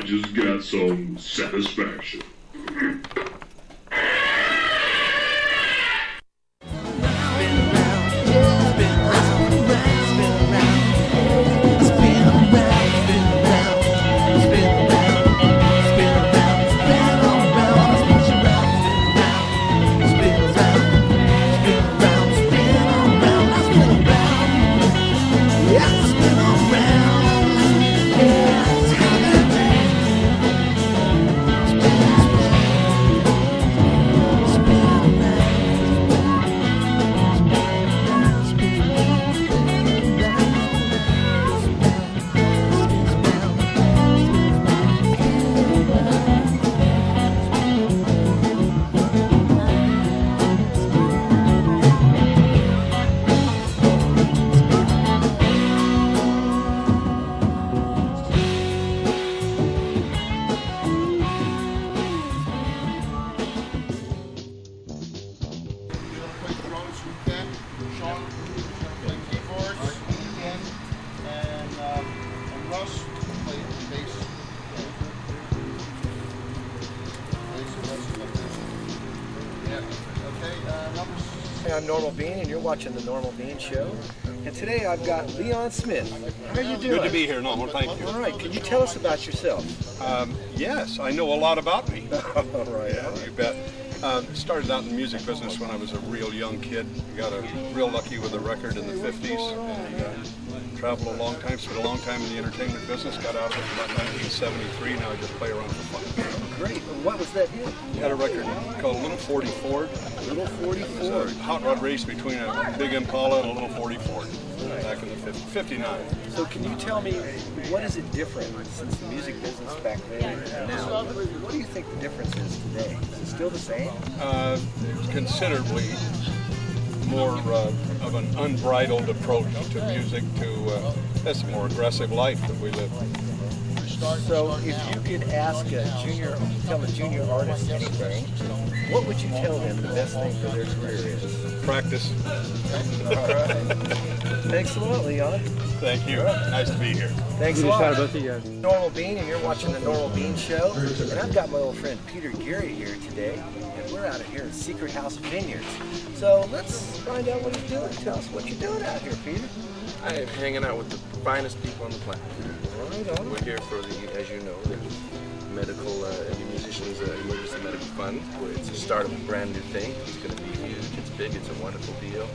just got some satisfaction. I'm Normal Bean, and you're watching the Normal Bean Show. And today I've got Leon Smith. How are you doing? Good to be here, Normal. Thank you. All right. Can you tell us about yourself? Yes, I know a lot about me. All right. Yeah, you bet. Started out in the music business when I was a real young kid. Got real lucky with a record in the 50s. And, traveled a long time, spent a long time in the entertainment business. Got out of it in about 1973. Now I just play around for fun. Great. And what was that hit? Had a record called Little 40 Ford. Little 40 Ford. It was a hot rod race between a big Impala and a Little 40 Ford back in the 59. So can you tell me, what is it different since the music business back then and now? What do you think the difference is today? Is it still the same? Considerably more of an unbridled approach to music, to that's a more aggressive life that we live. So if you could tell a junior artist anything, what would you tell them the best thing for their career is? Practice. All right. Thanks a lot, Leon. Thank you. Nice to be here. Thanks a lot. Normal Bean, and you're watching the Normal Bean Show. And I've got my old friend Peter Geary here today, and we're out here in Secret House Vineyards. So let's find out what he's doing. Tell us what you're doing out here, Peter. I am hanging out with the finest people on the planet. Right on. We're here for the, as you know, the medical and the musicians' emergency medical fund. It's the start of a brand new thing. It's going to be huge. It's big. It's a wonderful deal.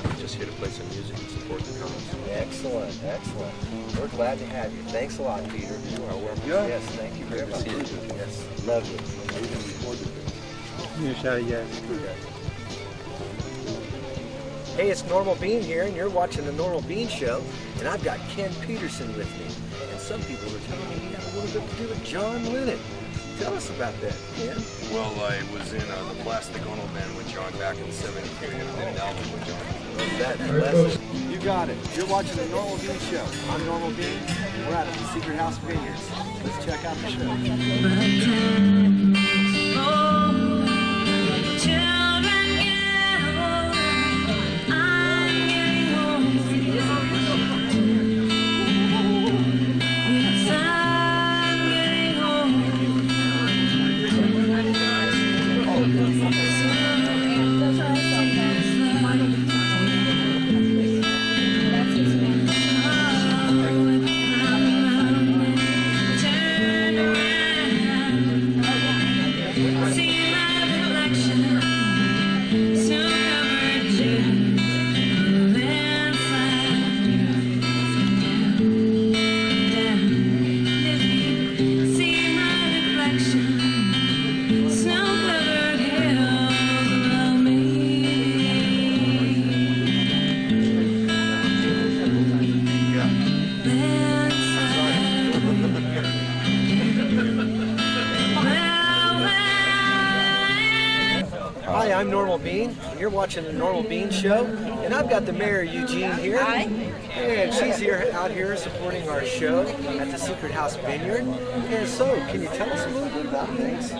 I'm just here to play some music and support the cause. Excellent, excellent. We're glad to have you. Thanks a lot, Peter. You are welcome. Yes, thank you very much. Yes, love you. Hey, it's Normal Bean here, and you're watching the Normal Bean Show, and I've got Ken Peterson with me. And some people are telling me he had a little bit to do with John Lennon. Tell us about that, Ken. Well, I was in the Plastic Ono band with John back in '73, and I did an album with John. That's blessed. You got it. You're watching the Normal Bean Show. I'm Normal Bean. We're out at the Secret House Vineyards. Let's check out the show. Hi, I'm Normal Bean, and you're watching the Normal Bean Show, And I've got the mayor, Eugene, here. Hi. And she's out here supporting our show at the Secret House Vineyard. And so, can you tell us a little bit about things?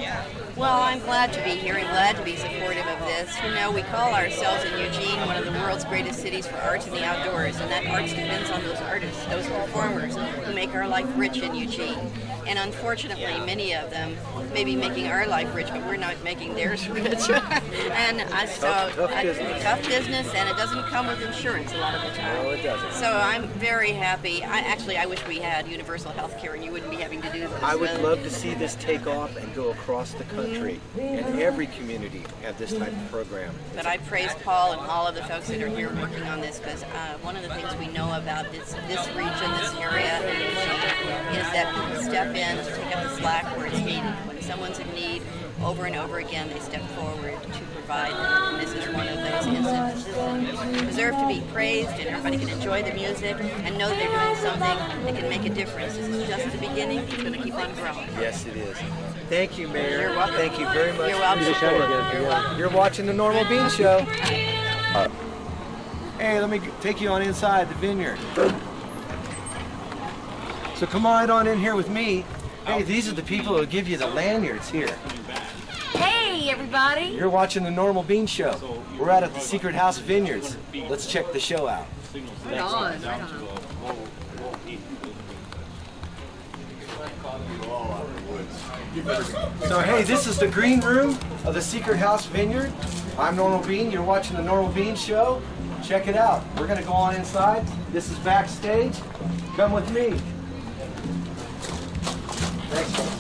Well, I'm glad to be here and glad to be supportive of this. You know, we call ourselves in Eugene one of the world's greatest cities for arts and the outdoors, and that arts depends on those artists, those performers who make our life rich in Eugene. And unfortunately, many of them may be making our life rich, but we're not making theirs rich. And tough business, and it doesn't come with insurance a lot of the time. No, it doesn't. So I'm very happy. I wish we had universal health care and you wouldn't be having to do this. I would love to see this take off and go across the country and every community have this type of program. But I praise Paul and all of the folks that are here working on this, because one of the things we know about this region, this area, is that people step in to take up the slack where it's needed. When someone's in need, over and over again, they step forward to provide them. And this is one of those instances that deserve to be praised, and everybody can enjoy the music and know that they're doing something that can make a difference. This is just the beginning. It's going to keep on growing. Yes, it is. Thank you, Mayor. You're welcome. Thank you very much. You're welcome. You're welcome. You're watching the Normal Bean Show. Hey, let me take you on inside the vineyard. So come on in here with me. Hey, these are the people who give you the lanyards here. Hey, everybody. You're watching the Normal Bean Show. We're out at the Secret House Vineyards. Let's check the show out. Right on, right on. So hey, this is the green room of the Secret House Vineyard. I'm Normal Bean. You're watching the Normal Bean Show. Check it out. We're going to go on inside. This is backstage. Come with me. Thanks, folks.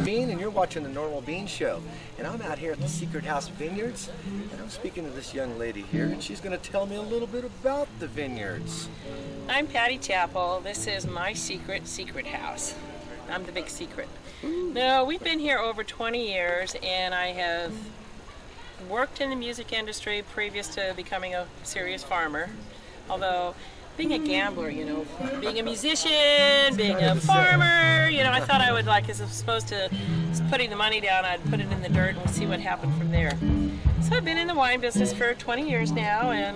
Bean, and you're watching the Normal Bean Show. And I'm out here at the Secret House Vineyards, and I'm speaking to this young lady here, and she's going to tell me a little bit about the vineyards. I'm Patty Chappell. This is my secret house. I'm the big secret. No, we've been here over 20 years, and I have worked in the music industry previous to becoming a serious farmer. Although, being a gambler, you know, being a musician, being a farmer, you know, I thought I would, like, as opposed to putting the money down, I'd put it in the dirt and see what happened from there. So I've been in the wine business for 20 years now, and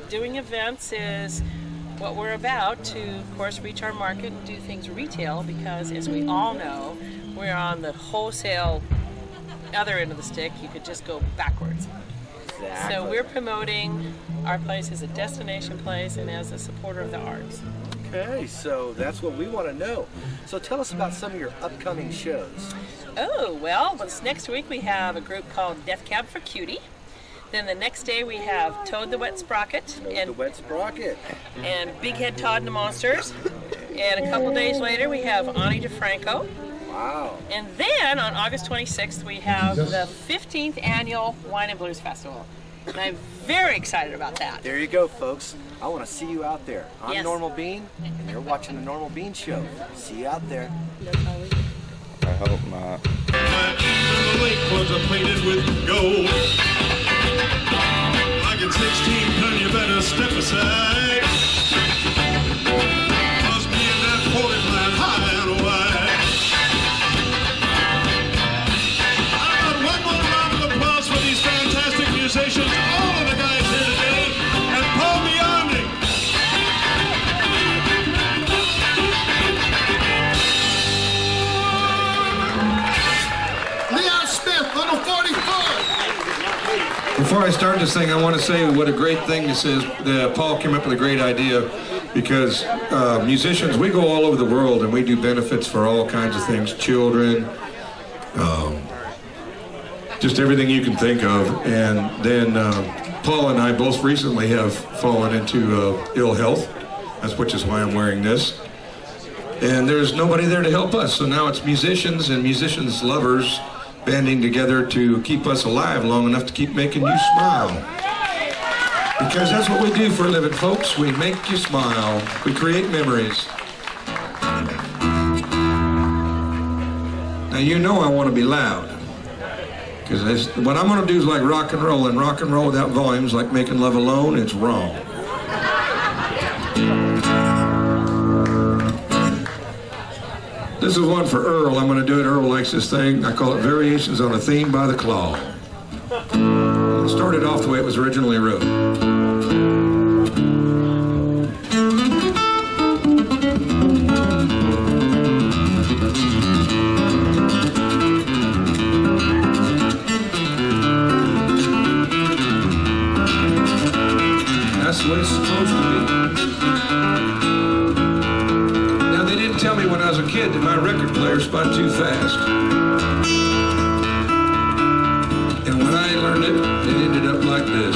doing events is what we're about, to, of course, reach our market and do things retail, because, as we all know, we're on the wholesale other end of the stick. You could just go backwards. Exactly. So we're promoting our place as a destination place and as a supporter of the arts. Okay, so that's what we want to know. So tell us about some of your upcoming shows. Oh, well, this next week we have a group called Death Cab for Cutie. Then the next day we have Toad the Wet Sprocket The Wet Sprocket. and Big Head Todd and the Monsters. And a couple days later we have Ani DeFranco. Wow. And then on August 26th we have the 15th annual Wine and Blues Festival. And I'm very excited about that. There you go, folks. I want to see you out there. I'm Yes. Normal Bean, and you're watching the Normal Bean Show. See you out there. I hope not. The lake was painted with gold. Like in 16 you better step aside. Must be in that 40 line high and wide. I got one more round of applause for these fantastic musicians, all of the guys here today, and Paul Biondi. Leon Smith, little 44. Before I start this thing, I want to say what a great thing this is. Paul came up with a great idea, because musicians, we go all over the world and we do benefits for all kinds of things, children, just everything you can think of. And then Paul and I both recently have fallen into ill health, which is why I'm wearing this. And there's nobody there to help us, so now it's musicians and musicians' lovers banding together to keep us alive long enough to keep making you smile. Because that's what we do for a living, folks. We make you smile. We create memories. Now, you know I want to be loud. Because what I'm going to do is like rock and roll, and rock and roll without volume is like making love alone. It's wrong. This is one for Earl. I'm going to do it. Earl likes this thing. I call it Variations on a Theme by the Claw. It started off the way it was originally wrote. That's the way it's supposed to be. Now, they didn't tell me when I was a kid that my record player spun too fast. And when I learned it, it ended up like this.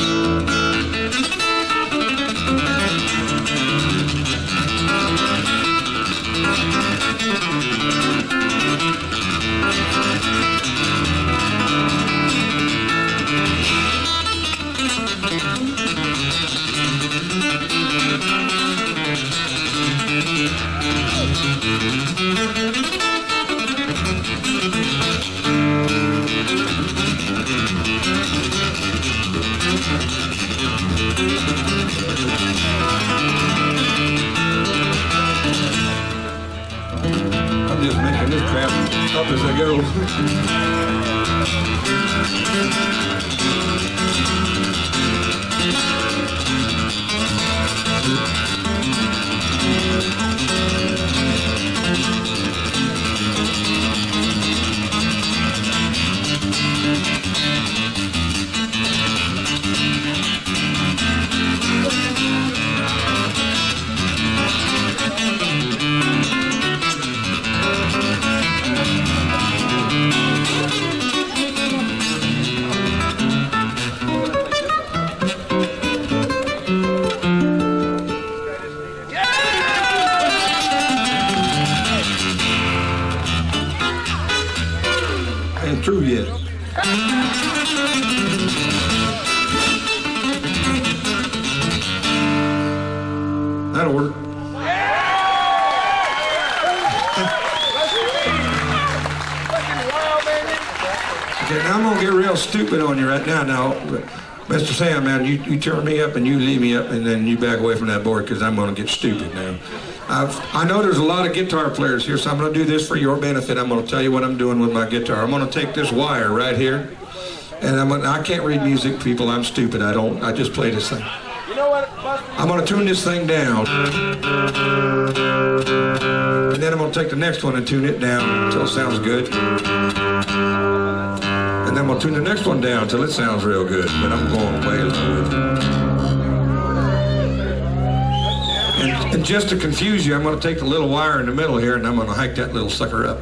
I'm just making this crap up as I go. Ain't true yet. That'll work. Okay, now I'm gonna get real stupid on you right now. Now, Mr. Sam, man, you turn me up and you leave me up, and then you back away from that board because I'm gonna get stupid now. I know there's a lot of guitar players here, so I'm going to do this for your benefit. I'm going to tell you what I'm doing with my guitar. I'm going to take this wire right here, and I can't read music, people. I'm stupid. I just play this thing. You know what? I'm going to tune this thing down, and then I'm going to take the next one and tune it down until it sounds good. And then I'm going to tune the next one down until it sounds real good, but I'm going way low with it. And just to confuse you, I'm going to take the little wire in the middle here and I'm going to hike that little sucker up.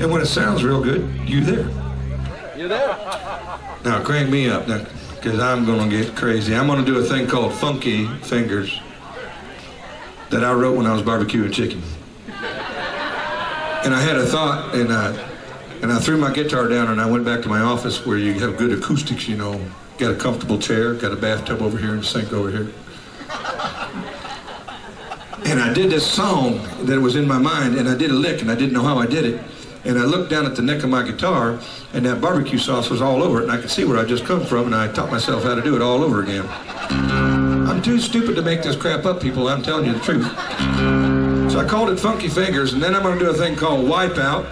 And when it sounds real good, you there. You there? Now crank me up now, because I'm going to get crazy. I'm going to do a thing called Funky Fingers that I wrote when I was barbecuing chicken. And I had a thought, and I threw my guitar down and I went back to my office where you have good acoustics, you know. Got a comfortable chair, got a bathtub over here and a sink over here. And I did this song that was in my mind, and I did a lick and I didn't know how I did it. And I looked down at the neck of my guitar and that barbecue sauce was all over it, and I could see where I just come from, and I taught myself how to do it all over again. I'm too stupid to make this crap up, people. I'm telling you the truth. So I called it Funky Fingers, and then I'm going to do a thing called Wipeout.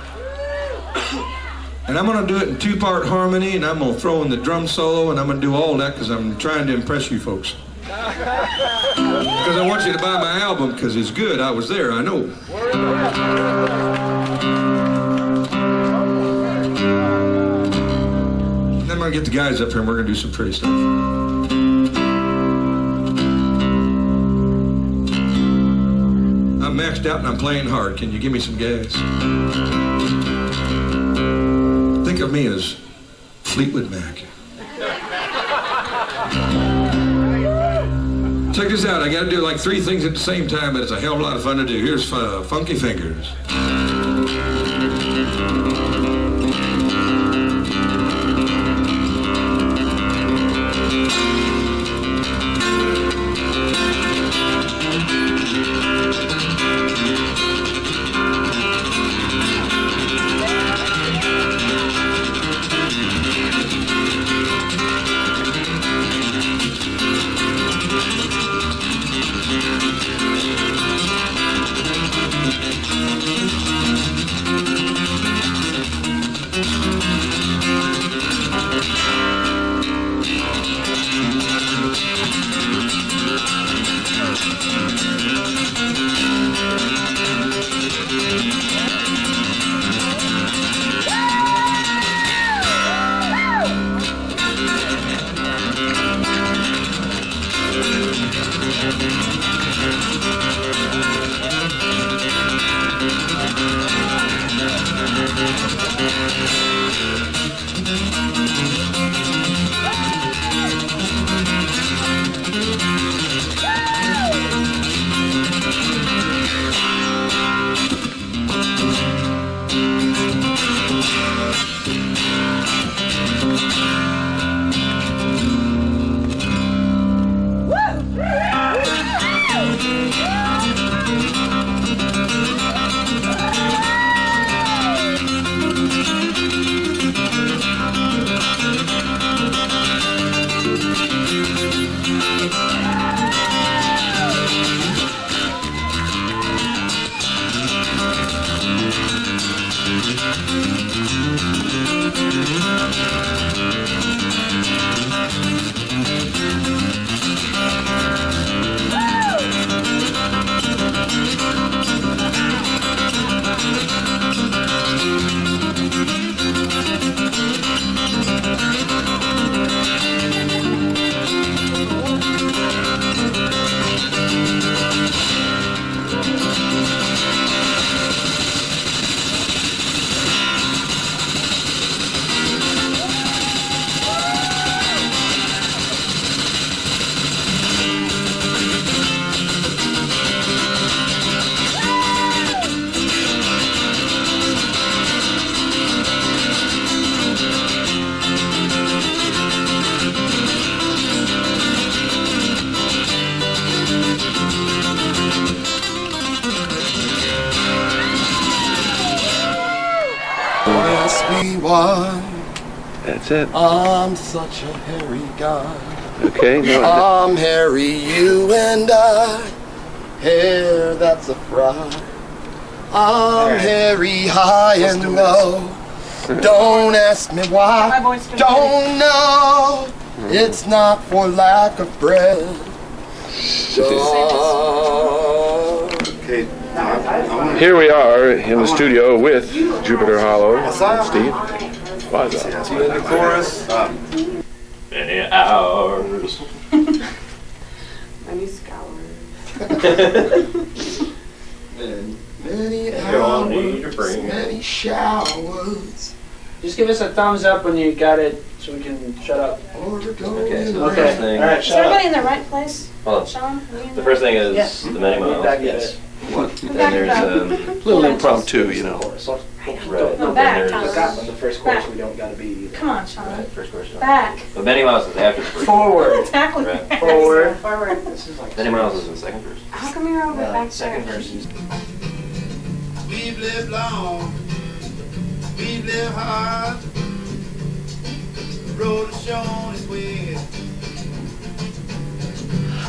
And I'm going to do it in two-part harmony, and I'm going to throw in the drum solo, and I'm going to do all that because I'm trying to impress you folks. Because I want you to buy my album because it's good. I was there, I know. And then I'm going to get the guys up here, and we're going to do some pretty stuff. I'm maxed out and I'm playing hard. Can you give me some gas? Think of me as Fleetwood Mac. Check this out. I got to do like 3 things at the same time, but it's a hell of a lot of fun to do. Here's Funky Fingers. one. That's it. I'm such a hairy guy. Okay, no. I'm hairy, you and I. Hair that's a fry. I'm hairy, high and low. Don't ask me why. Don't know. It's not for lack of bread. Okay. Here we are in the studio with Jupiter Hollow and Steve. What's up? See you in the chorus. Many hours. Many scours. Many You'll need to hours, bring many showers. Just give us a thumbs up when you got it so we can shut up. Okay, so the Okay. first thing. All right, Is shut up. everybody in the right place? Hold on. Sean? The first thing is Yeah. the many miles. Back Yes. What? Then there's A little impromptu, you know. right. No, Then back, there's Tom. But the first course Back. we don't gotta be. Come on, Sean. right, first question. Back. But many miles is after the first. Forward. Exactly. Right. Forward. Forward. Many miles is in the second verse. How come you're over back Second there? verse is. We've lived long, we've lived hard. The road has shown its way.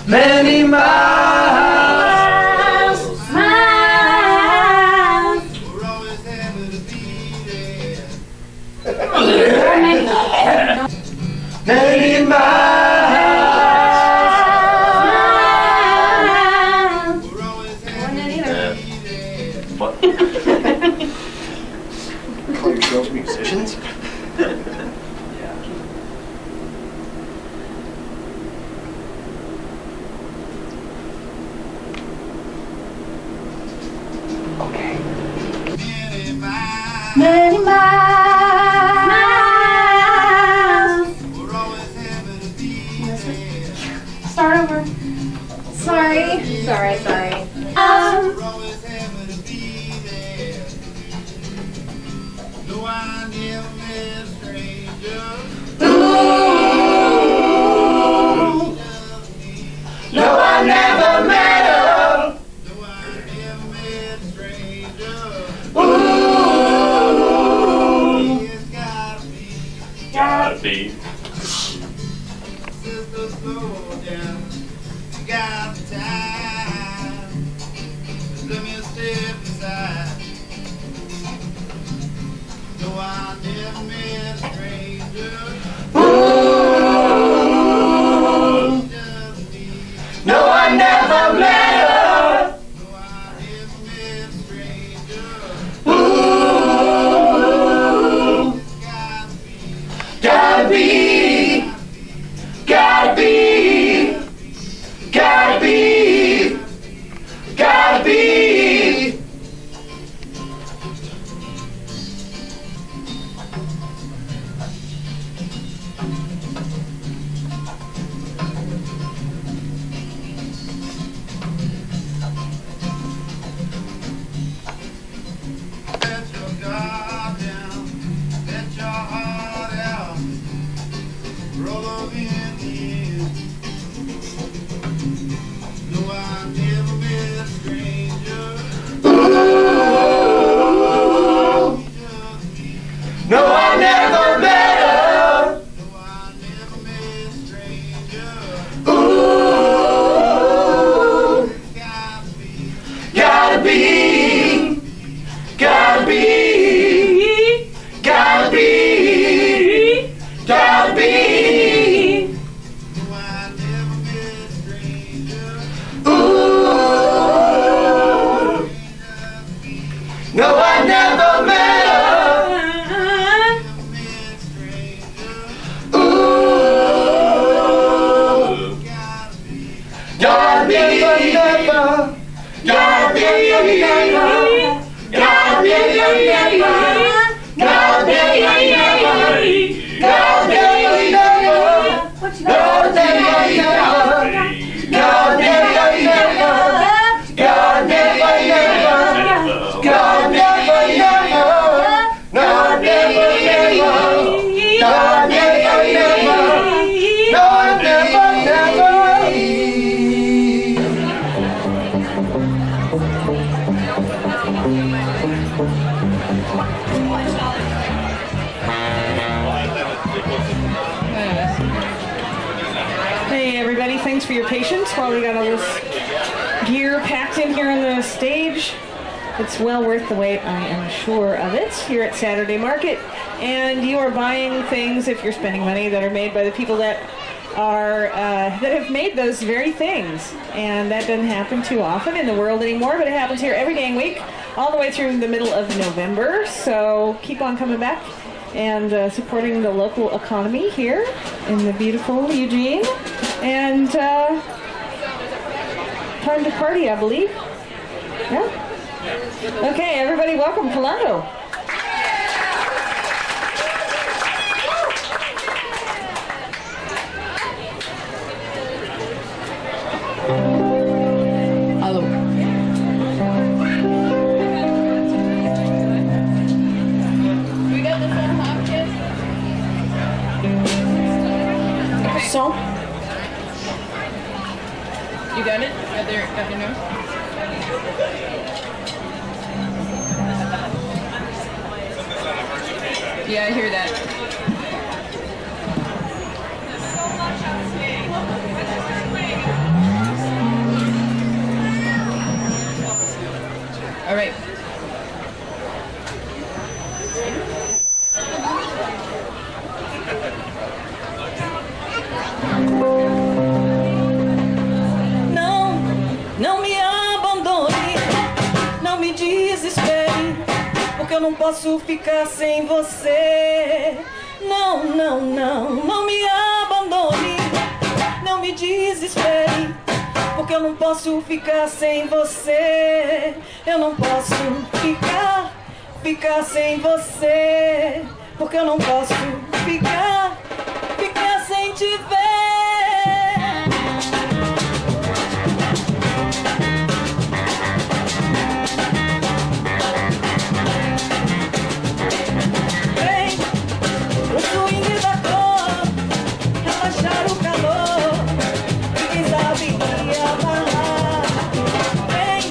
Many miles. Miles. We're always happy to be there. Many miles. We're always happy Wasn't it either? What? Call yourselves musicians? Many miles. We're always happy to be there. Start over. Sorry. Sorry. We're always happy to be there. No, I never met a stranger. No, I never met her. No, I never met a stranger. It's gotta be. Sister, slow down. You got time. Just let me step aside. No, I never met a stranger. Just me. No, I never met her. No, I never met a stranger. Gotta be. Gotta be. Gotta be. Gotta be. Let your guard down, let your heart out, roll over in the end. No, I never met a stranger. No, I never met her. No, I never met a stranger. Ooh, Gotta be. gotta be. Gotta be. Gotta be. Gotta be. No, I never met a stranger. Ooh, no, I never met her. Ooh, gotta be. Gotta be. Gotta be. thanks for your patience while we got all this gear packed in here on the stage. It's well worth the wait, I am sure of it, here at Saturday Market. And you are buying things, if you're spending money, that are made by the people that are that have made those very things. And that doesn't happen too often in the world anymore, but it happens here every dang week, all the way through the middle of November. So keep on coming back and supporting the local economy here in the beautiful Eugene. And time to party, I believe. Yeah. Okay, everybody, welcome Calanga. Hello. We got this on hot, kids? Okay. So? You got it? Got your nose? Yeah, I hear that. All right. Não me abandone, não me desespere, porque eu não posso ficar sem você. Não me abandone, não me desespere, porque eu não posso ficar sem você. Eu não posso ficar sem você, porque eu não posso ficar sem te ver. O swing da cor, relaxar o calor, ninguém sabe me amarrar. Vem,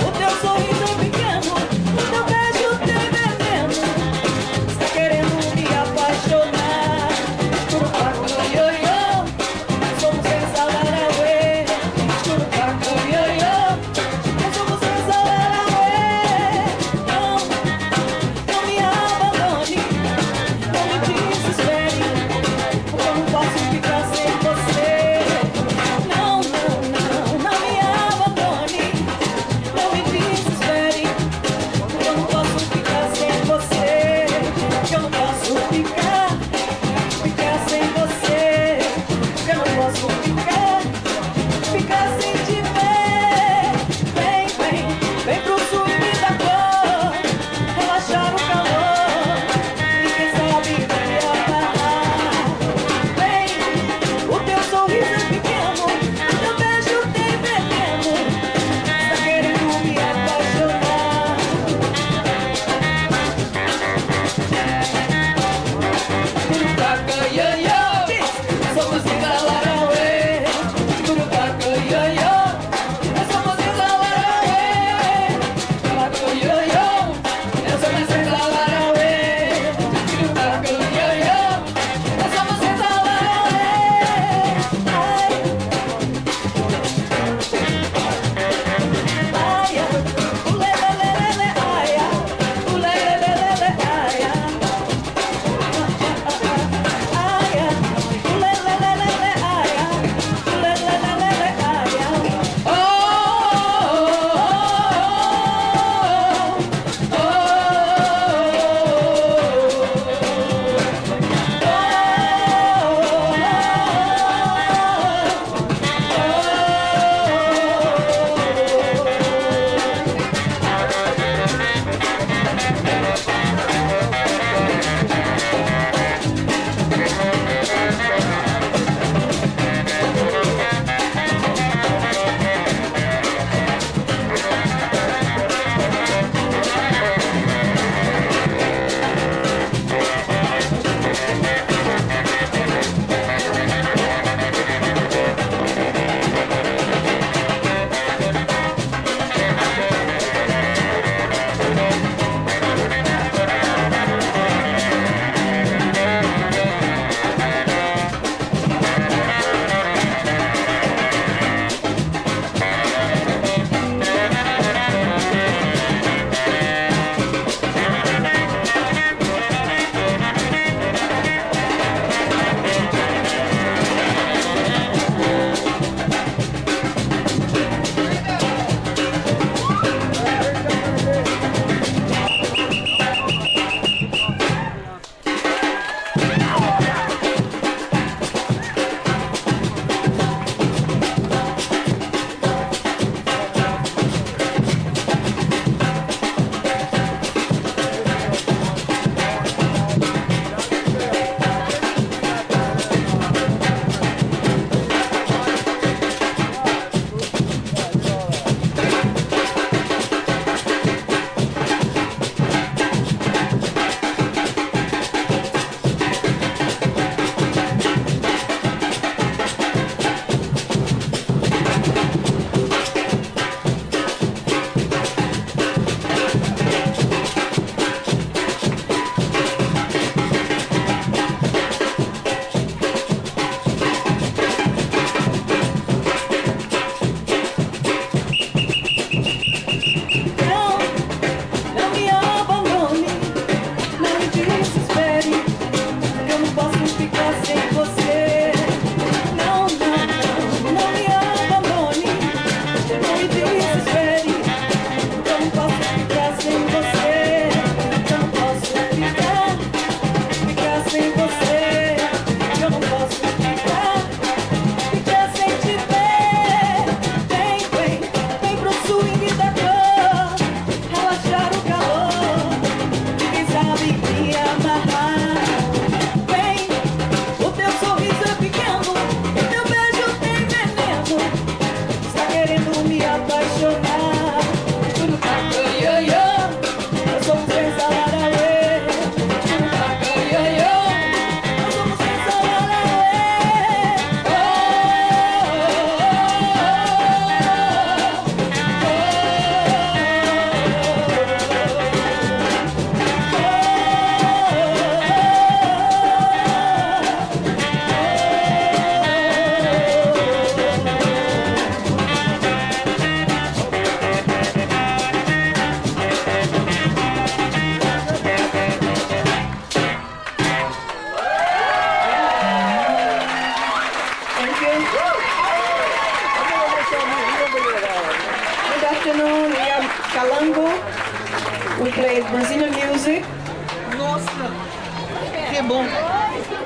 o teu sorriso pequeno, o teu beijo tem veneno, está querendo me apaixonar. afternoon, we have Calango. We played Brazilian music. Nossa, que bom.